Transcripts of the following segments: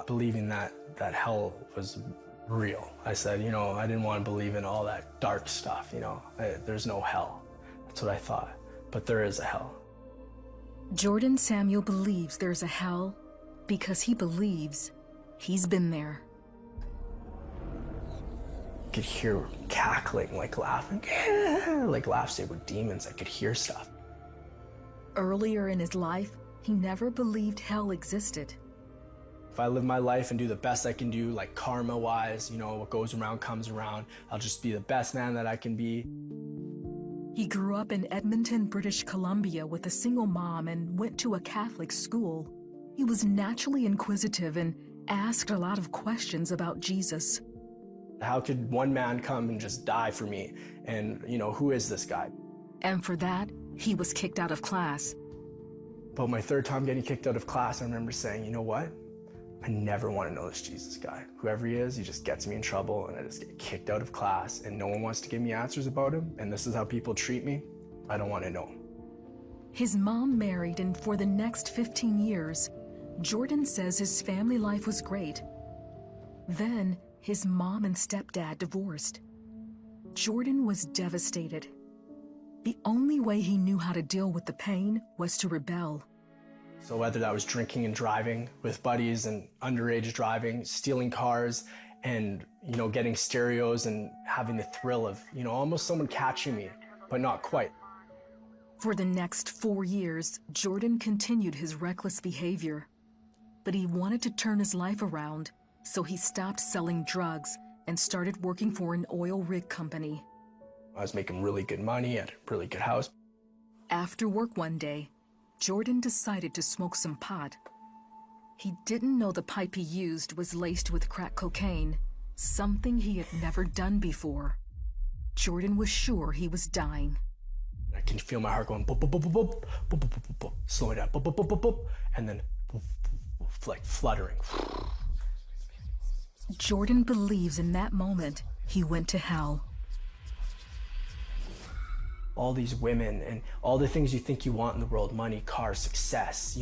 not believing that hell was real. I said, I didn't want to believe in all that dark stuff, there's no hell. That's what I thought, but there is a hell. Jordan Samuel believes there's a hell because he believes he's been there. I could hear cackling, like laughing, like laughs. They were demons. I could hear stuff. Earlier in his life, he never believed hell existed. If I live my life and do the best I can do, like karma-wise, what goes around comes around, I'll just be the best man that I can be. He grew up in Edmonton, British Columbia with a single mom and went to a Catholic school. He was naturally inquisitive and asked a lot of questions about Jesus. How could one man come and just die for me? And, who is this guy? And for that, he was kicked out of class. But my third time getting kicked out of class, I remember saying, you know what? I never want to know this Jesus guy. Whoever he is, he just gets me in trouble and I just get kicked out of class and no one wants to give me answers about him and this is how people treat me. I don't want to know. His mom married, and for the next 15 years, Jordan says his family life was great. Then, his mom and stepdad divorced. Jordan was devastated. The only way he knew how to deal with the pain was to rebel. So whether that was drinking and driving with buddies and underage driving, stealing cars, and, getting stereos and having the thrill of, almost someone catching me, but not quite. For the next 4 years, Jordan continued his reckless behavior. But he wanted to turn his life around, so he stopped selling drugs and started working for an oil rig company. I was making really good money at a really good house. After work one day, Jordan decided to smoke some pot. He didn't know the pipe he used was laced with crack cocaine, something he had never done before. Jordan was sure he was dying. I can feel my heart going boop, boop, boop, boop, boop, boop, boop, boop, boop, slowing down, boop, boop, boop, boop, boop, and then boop, boop, boop, like fluttering. Jordan believes in that moment he went to hell. All these women and all the things you think you want in the world, money, cars, success,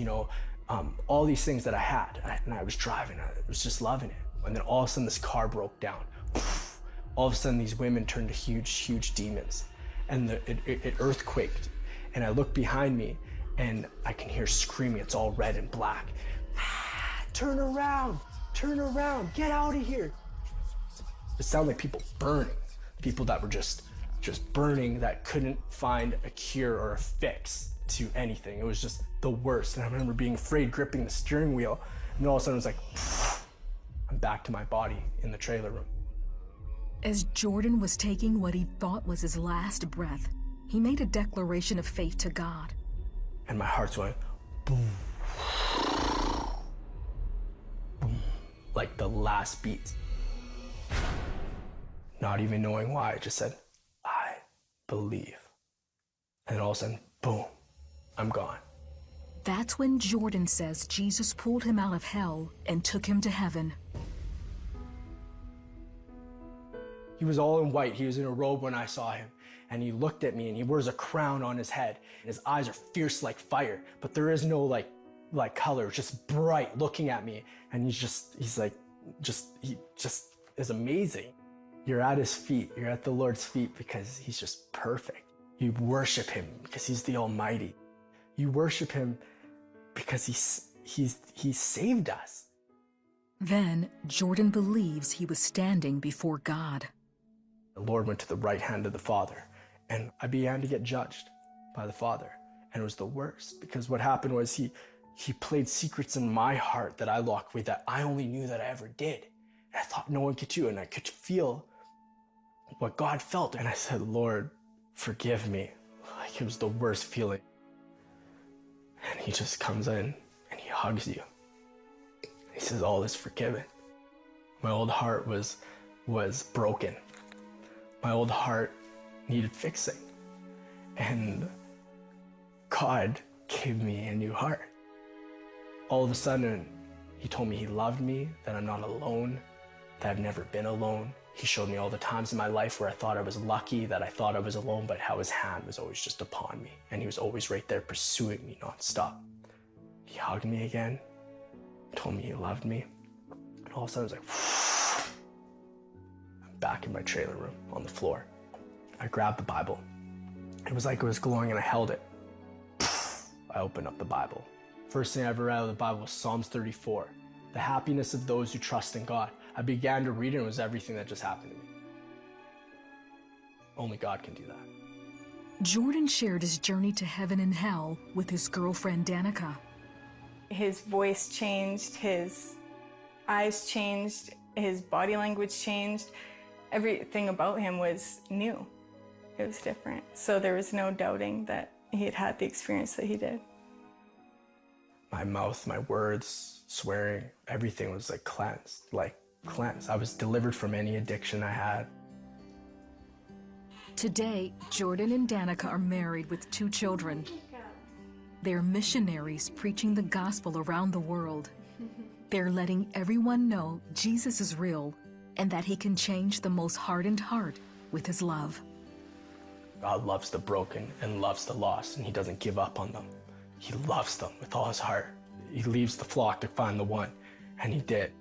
all these things that I had, and I was driving, I was just loving it. And then all of a sudden this car broke down. All of a sudden these women turned to huge, huge demons. And it earthquaked. And I look behind me and I can hear screaming. It's all red and black. Turn around, get out of here. It sounded like people burning. People that were just burning, that couldn't find a cure or a fix to anything. It was just the worst. And I remember being afraid, gripping the steering wheel. And all of a sudden it was like, I'm back to my body in the trailer room. As Jordan was taking what he thought was his last breath, he made a declaration of faith to God. And my heart's going boom, boom, like the last beat. Not even knowing why, I just said, I believe. And then all of a sudden, boom, I'm gone. That's when Jordan says Jesus pulled him out of hell and took him to heaven. He was all in white. He was in a robe when I saw him. And he looked at me and he wears a crown on his head. His eyes are fierce like fire, but there is no like color, just bright looking at me. And he just is amazing. You're at his feet. You're at the Lord's feet because he's just perfect. You worship him because he's the Almighty. You worship him because he saved us. Then Jordan believes he was standing before God. The Lord went to the right hand of the Father, and I began to get judged by the Father. And it was the worst, because what happened was he played secrets in my heart that I locked away, that I only knew that I ever did. And I thought no one could do, and I could feel what God felt. And I said, Lord, forgive me. Like, it was the worst feeling. And he just comes in and he hugs you. He says, all is forgiven. My old heart was broken. My old heart needed fixing. And God gave me a new heart. All of a sudden, he told me he loved me, that I'm not alone, that I've never been alone. He showed me all the times in my life where I thought I was lucky, that I thought I was alone, but how his hand was always just upon me. And he was always right there pursuing me nonstop. He hugged me again, told me he loved me. all of a sudden it was like, I'm back in my trailer room on the floor. I grabbed the Bible. It was like it was glowing and I held it. I opened up the Bible. First thing I ever read out of the Bible was Psalms 34. The happiness of those who trust in God. I began to read it and it was everything that just happened to me. Only God can do that. Jordan shared his journey to heaven and hell with his girlfriend Danica. His voice changed, his eyes changed, his body language changed. Everything about him was new. It was different. So there was no doubting that he had had the experience that he did. My mouth, my words, swearing, everything was like cleansed. I was delivered from any addiction I had. Today, Jordan and Danica are married with 2 children. They're missionaries preaching the gospel around the world. They're letting everyone know Jesus is real and that he can change the most hardened heart with his love. God loves the broken and loves the lost, and he doesn't give up on them. He loves them with all his heart. He leaves the flock to find the one, and he did.